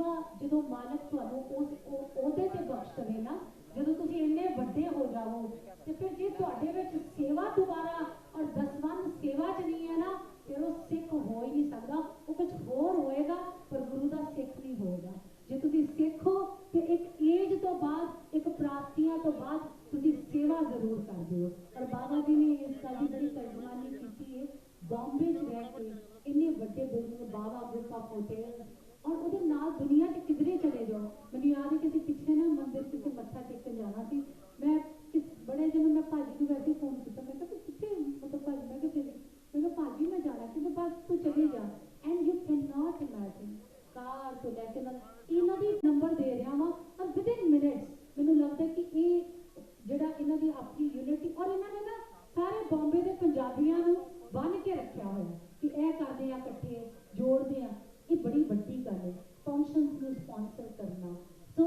सेवा जो मालिक तुहानू उस ओहदे ते बख्श देवे ना, जो तुसीं इन्ने वड्डे हो जाओ, तो फिर जे तुहाडे विच सेवा दोबारा और दसवंध सेवा च नहीं है ना, फिर वो सिख हो ही नहीं सकता। वो कुछ होर होएगा पर गुरु का सिख नहीं होएगा। जे तुसीं सिख हो तो एक एज तो बाद, एक प्राप्तियां तो बाद तुसीं सेवा जरूर कर दिओ। और बाबा जी ने इस गल की बड़ी तरजमानी की है। बॉम्बे च रह के इन्ने वड्डे building Baba group of hotel और वो दुनिया च किधरे चले जाओ। मैंने याद है कि पिछले ना मंदिर किसी मत्था टेकन जाना सी, मैं बड़े दिन मैं भाजी को वैसे फोन किया, मैं कहा कितने मतलब भाजी मैं चली, मैं भाजी मैं जाना कि बस तू चली जा। And you can not imagine car तो लैके इन्हों की नंबर दे रहा वा और विद इन मिनट्स मैनू लगता है कि ये जोड़ा इन्हों की अपनी यूनिटी और इन्होंने ना सारे बॉम्बे के पंजाबियों को बन के रखा हुआ कि यह करते हैं इकट्ठे जोड़ते हैं। ये बड़ी वड्डी गल है फंक्शन को स्पॉन्सर करना। सो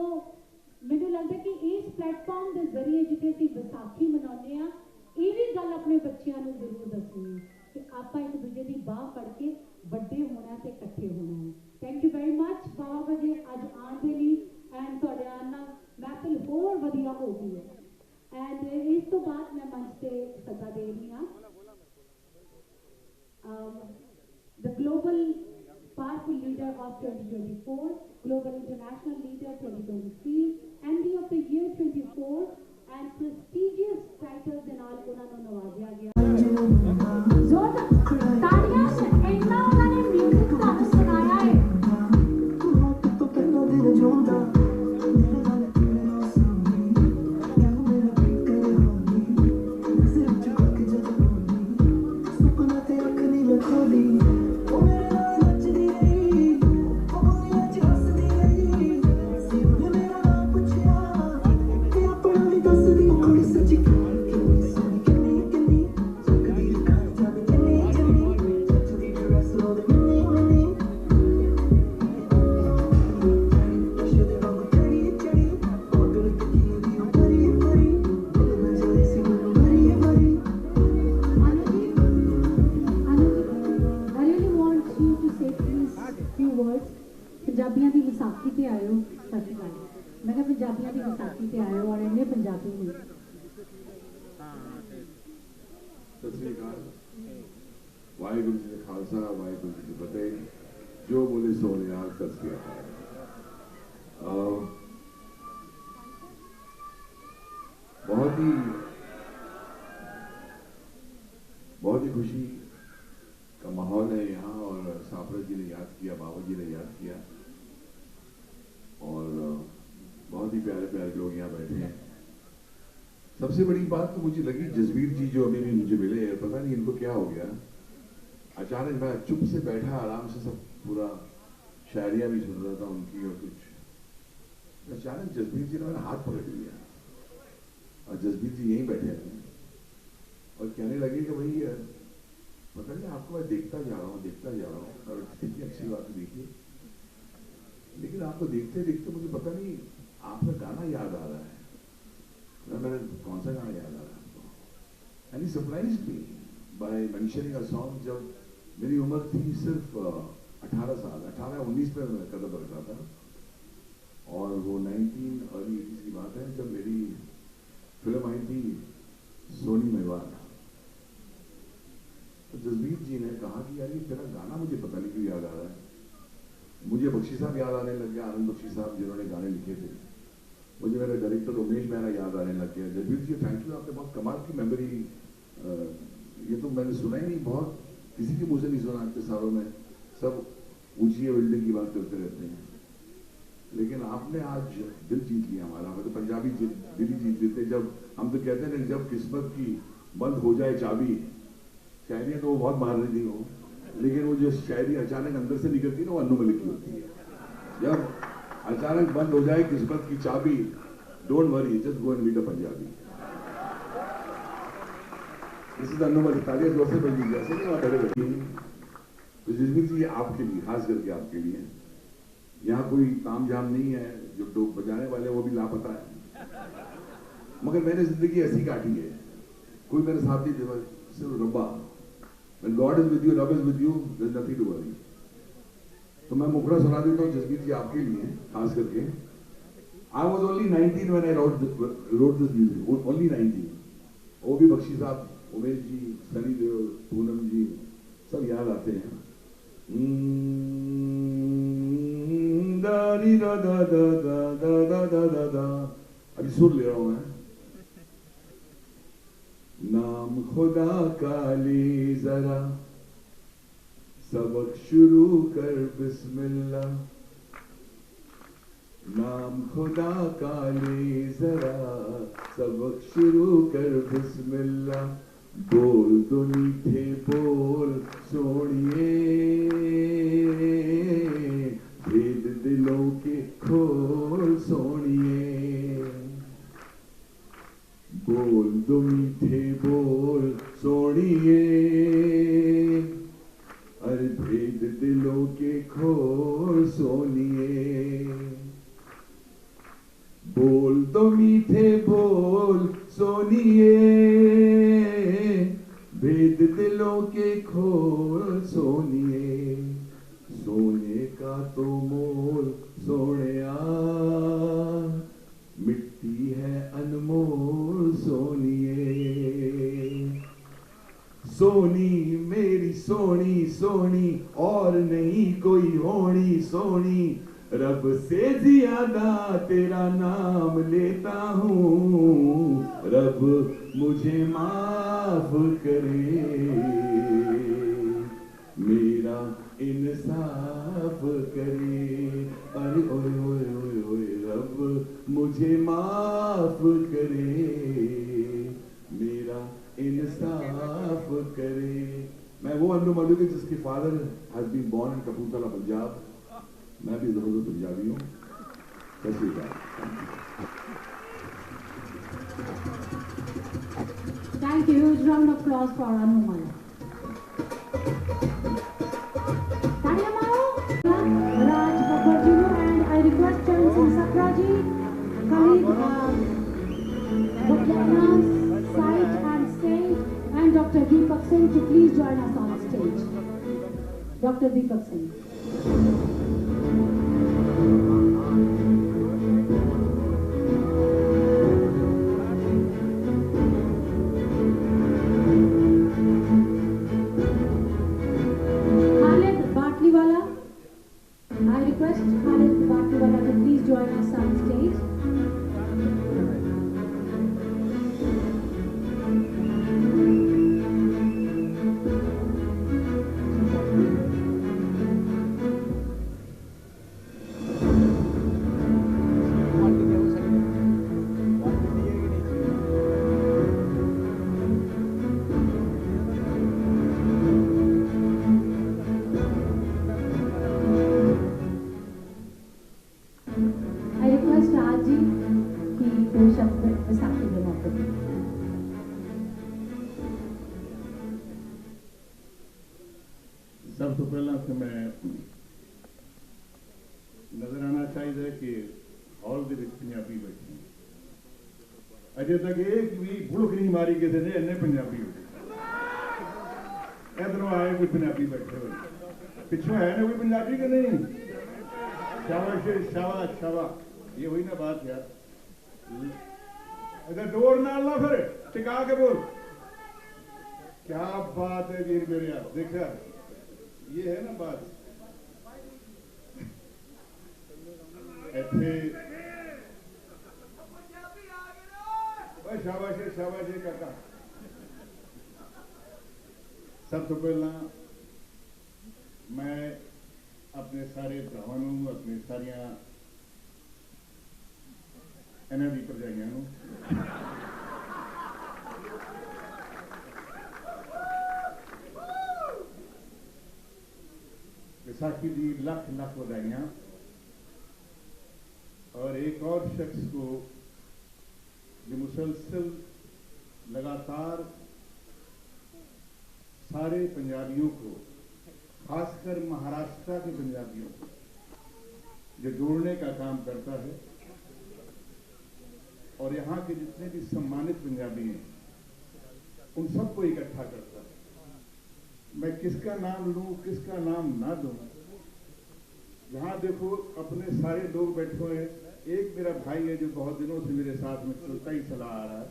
मैनू लगता है कि इस प्लेटफॉर्म के जरिए जिथे असीं विसाखी मनाने हैं, ये भी गल अपने बच्चों को जरूर दसनी है कि आप एक दूजे की बाह फड़ के वड्डे होना ते इकट्ठे होना है। थैंक यू वेरी मच बाबा जी अज आने लिए एंड तुहाडे आने नाल महफिल होर वधिया हो गई है। एंड इस तो बाद मैं मंच से सदा दे रही हाँ the global powerful leader of 2024, global international leader 2023, MD of the year 24 and prestigious titles de naal ਉਹਨਾਂ ਨੂੰ ਨਵਾਜ਼ਿਆ ਗਿਆ। ਜ਼ੋਰ ਤਾੜੀਆਂ ਸੇ ਇੰਨਾ ਉਹਨਾਂ ਨੇ ਮਿਊਜ਼ਿਕ ਤੁਹਾਨੂੰ ਸੁਣਾਇਆ ਹੈ। पंजाबियों की विसाखी से आयो, सच गल मैं क्या पंजाबियों की विसाखी से आयो और इन्ने पंजाबी ने वाहिगुरू जी का खालसा वाहिगुरू जी की फतेह। जो बोले सो यार कस गया। बहुत ही खुशी का माहौल है यहाँ और साफरा जी ने याद किया, बाबा जी ने याद किया और बहुत ही प्यारे प्यारे लोग यहाँ बैठे हैं। सबसे बड़ी बात तो मुझे लगी जसबीर जी जो अभी भी मुझे मिले, पता नहीं इनको क्या हो गया। अचानक मैं चुप से बैठा आराम से सब पूरा शायरियाँ भी सुन रहा था उनकी और कुछ, अचानक जसबीर जी ने मेरा हाथ पकड़ लिया और जसबीर जी यहीं बैठे हैं और कहने लगे कि भाई पता नहीं आपको मैं देखता जा रहा हूँ और कितनी अच्छी बात देखिए, लेकिन आपको देखते देखते मुझे पता नहीं आपका गाना याद आ रहा है। मैंने कौन सा गाना याद आ रहा है आपको? And he surprised me by mentioning a song. जब मेरी उम्र थी सिर्फ 18 साल, 18-19 पे मैं कदम रखा था और वो 19 अर्ली 80s की बात है जब मेरी फिल्म आई थी सोनी मेवाड़। तो जसबीर जी ने कहा कि यार ये तेरा गाना मुझे पता नहीं क्यों याद आ रहा है। मुझे बख्शी साहब याद आने लग गया, आनंद बख्शी साहब जिन्होंने गाने लिखे थे। मुझे मेरा डायरेक्टर उमेश मेहरा याद आने लग गया। जसबीर जी थैंक यू, आपने बहुत कमाल की मेमोरी। ये तो मैंने सुना ही नहीं, बहुत किसी के मुँह से नहीं सुना इतने सालों में। सब ऊंची बिल्डिंग की बात करते रहते हैं, लेकिन आपने आज दिल जीत लिया हमारा। मतलब पंजाबी दिल ही जीत लेते। जब हम तो कहते हैं जब किस्मत की बंद हो जाए चाबी, शायरियाँ तो वो बहुत मार रही थी वो, लेकिन वो जो शायरी अचानक अंदर से निकलती है ना वो अन्नू मलिक की होती है। जब अचानक बंद हो जाए किस्मत की चाबी, don't worry just go and meet a Punjabi. इसी अन्नू मलिक तालियां जोर से बज लीजिए, ऐसे नहीं वहाँ बैठे बैठे। तो जसबीर जी आपके लिए, खास करके आपके लिए, यहाँ कोई ताम झाम नहीं है, जो डोप बजाने वाले वो भी लापता है, मगर मैंने जिंदगी ऐसी काटी है, कोई मेरे साथ नहीं, सिर्फ रब्बा। When God is with you, love is with you, there's nothing to worry. तो मैं मुखड़ा सुना देता हूँ जसबीर जी आपके लिए खास करके। I was only 19 when I wrote this music, only 19। वो भी बख्शी साहब, उमेश जी, सनी देओल, पूनम जी सब याद आते हैं। दा नी दा दा दा दा दा दा दा दा दा, अभी सुर ले रहा हूं मैं। नाम खुदा का ले जरा, सबक शुरू कर बिस्मिल्लाह। नाम खुदा का ले जरा, सबक शुरू कर बिस्मिल्लाह। बोल दो मीठे बोल सोनिए, भेद दिलों के खोल सोनिए। बोल दो मीठे बोल सोनिए, अरे भेद दिलों के खोल सोनिए। बोल दो मीठे बोल सोनिए, भेद दिलों के खोल सोनिए। सोने का तो मोल सोनिया, मिट्टी है अनमोल सोनिए। सोनी मेरी सोनी सोनी, और नहीं कोई होनी सोनी। रब से ज्यादा तेरा नाम लेता हूँ, रब मुझे माफ करे, मेरा इंसाफ करे। अरे ओए ओए ओए ओए, रब मुझे माफ करे, मेरा इंसाफ करे। मैं वो अन्नू मधु के जिसके father has been born in Kapurthala Punjab. मैं भी जरूर पंजाबी हूँ। कैसी बात। Thank you. Huge round of applause for Anu Mala. Raj Babbarjino, and I request Charan Singh Sakraji, Khalid Bukhyana, Said and Said, and Dr. Deepak Singh to please join us on stage. Dr. Deepak Singh. I request Khalid Batliwala to please join us on stage. I request Raji ki do shabd Vaisakhi ke mauke pe. सब तो पहला तो मैं नजर आना चाहिए कि hall के पंजाबी बैठे अजे तक एक भी भुड़क नहीं मारी किसी ने इन्ने पंजाबी हो इधरों आए कोई पंजाबी बैठे हुए पिछों है ना कोई पंजाबी के नहीं। शाबाश शाबाश शाबाश, ये हुई ना बात यार। अगर डोर ना ला फिर टिका के बोल। क्या बात है वीर मेरे यार, देखा ये है ना बात। शाबाश शाबाश काका। सब तो पहला मैं अपने सारे भरावां अपने सारिया इन्हां दी भरजाइयां नूं विसाखी दी लख लख बधाइयां। और एक और शख्स को जो मुसलसल लगातार सारे पंजाबियों को, खासकर महाराष्ट्र के पंजाबियों को जो जोड़ने का काम करता है और यहाँ के जितने भी सम्मानित पंजाबी हैं उन सबको इकट्ठा करता है। मैं किसका नाम लूं किसका नाम ना दूं जहाँ देखो अपने सारे लोग बैठे हुए हैं। एक मेरा भाई है जो बहुत दिनों से मेरे साथ में चलता ही चला आ रहा है।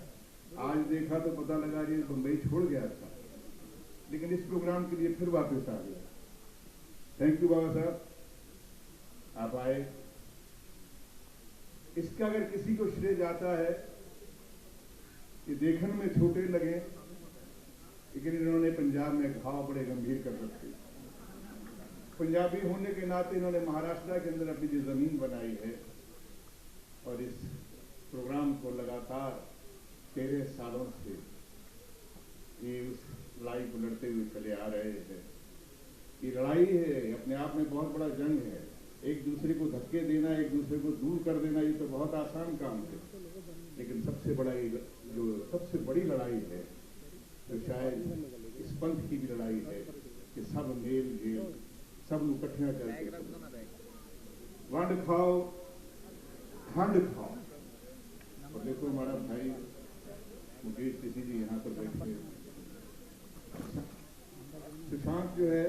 आज देखा तो पता लगा ये बम्बई छोड़ गया था, लेकिन इस प्रोग्राम के लिए फिर वापस आ गया। थैंक यू बाबा साहब, आप आए। इसका अगर किसी को श्रेय जाता है, ये देखने में छोटे लगे, लेकिन इन्होंने पंजाब में घाव बड़े गंभीर कर रखे। पंजाबी होने के नाते इन्होंने महाराष्ट्र के अंदर अपनी जो जमीन बनाई है, और इस प्रोग्राम को लगातार 13 सालों से ये उस लड़ाई को लड़ते हुए चले आ रहे हैं। ये लड़ाई है, अपने आप में बहुत बड़ा जंग है। एक दूसरे को धक्के देना, एक दूसरे को दूर कर देना, ये तो बहुत आसान काम है, लेकिन सबसे बड़ी लड़ाई है, जो शायद इस पंथ की भी लड़ाई है, कि सब मेल जेल, सब इकट्ठा करके वंड खाओ, खंड खाओ। और देखो हमारा भाई मुकेश ऋषि जी यहाँ पर बैठे, सुशांत जो है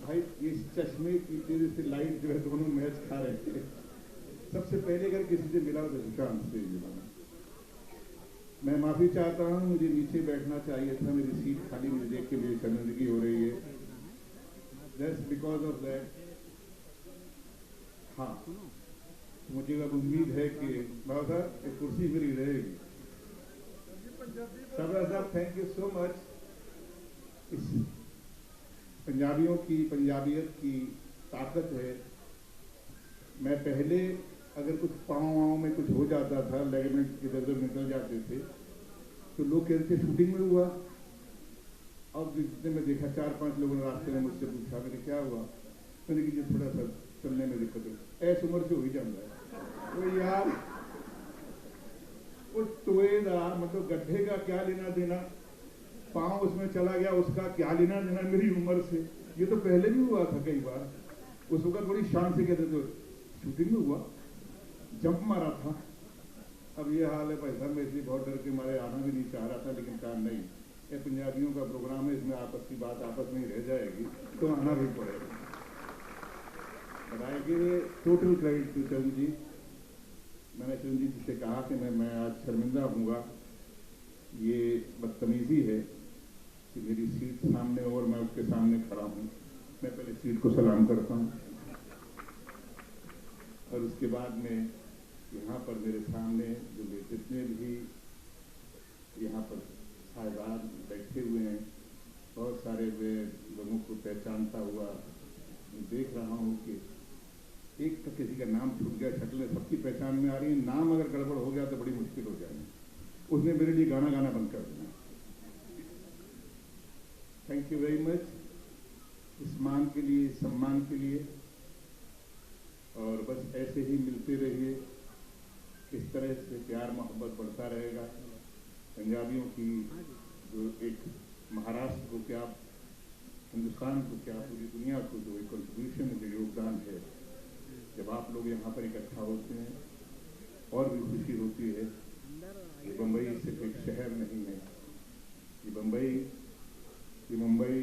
भाई, इस चश्मे की तेजी से लाइट जो है दोनों मैच खा रहे थे। सबसे पहले अगर किसी से मिला तो सुशांत से मिला। मैं माफी चाहता हूँ, मुझे नीचे बैठना चाहिए था, मेरी सीट खाली मुझे देख के मेरी शर्मिंदगी हो रही है। Just because of that. हाँ, मुझे अब उम्मीद है कि बाबा साहब एक कुर्सी मेरी रहेगी। सरदार साहब, थैंक यू सो मच। इस पंजाबियों की, पंजाबियत की ताकत है। मैं पहले अगर कुछ पाँव में कुछ हो जाता था, लेगमेंट इधर उधर निकल जाते थे, तो लोग कहते थे शूटिंग में हुआ। अब जितने में देखा 4-5 लोगों ने रास्ते में मुझसे पूछा, मैंने क्या हुआ, मैंने कि थोड़ा सा चलने में दिक्कत है। ऐसी उम्र से हो ही जाता है। तो यार उस टोएदा मतलब गड्ढे का क्या लेना देना, पाँव उसमें चला गया, उसका क्या लेना देना मेरी उम्र से। ये तो पहले भी हुआ था कई बार। उस वक्त बड़ी शान से कहते थे शूटिंग में हुआ, जंप मारा था। अब ये हाल है भाई साहब, मैं इसलिए बहुत डर के मारे आना भी नहीं चाह रहा था, लेकिन कहा नहीं, ये पंजाबियों का प्रोग्राम है, इसमें आपस की बात आपस में ही रह जाएगी, तो आना भी पड़ेगा। बताएगी टोटल क्रेडिट टू चरण जी। मैंने चरण जी से कहा कि मैं आज शर्मिंदा हूँगा, ये बदतमीजी है कि मेरी सीट सामने और मैं उसके सामने खड़ा हूँ। मैं पहले सीट को सलाम करता हूँ, और उसके बाद में यहाँ पर मेरे सामने जो जितने भी यहाँ पर साहिबान बैठे हुए हैं, बहुत सारे वे लोगों को पहचानता हुआ देख रहा हूँ कि एक तो किसी का नाम छूट गया, शक्लें सबकी पहचान में आ रही है, नाम अगर गड़बड़ हो गया तो बड़ी मुश्किल हो जाएगी। उसने मेरे लिए गाना गाना बंद कर दिया। थैंक यू वेरी मच इस मान के लिए, इस सम्मान के लिए, और बस ऐसे ही मिलते रहिए। इस तरह से प्यार मोहब्बत बढ़ता रहेगा। पंजाबियों की जो एक महाराष्ट्र को क्या, हिंदुस्तान को क्या, पूरी दुनिया को जो एक कंट्रीब्यूशन, जो योगदान है, जब आप लोग यहाँ पर इकट्ठा होते हैं और भी खुशी होती है। ये बम्बई सिर्फ एक शहर नहीं है, ये मुंबई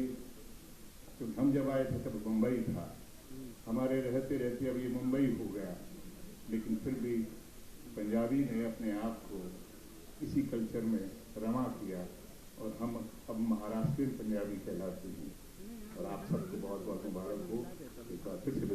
तो हम जब आए थे तब मुंबई था, हमारे रहते रहते अब ये मुंबई हो गया। लेकिन फिर भी पंजाबी ने अपने आप को इसी कल्चर में रमा किया, और हम अब महाराष्ट्रीयन पंजाबी कहलाते हैं। और आप सबको बहुत बहुत मुबारक हो। एक बार फिर से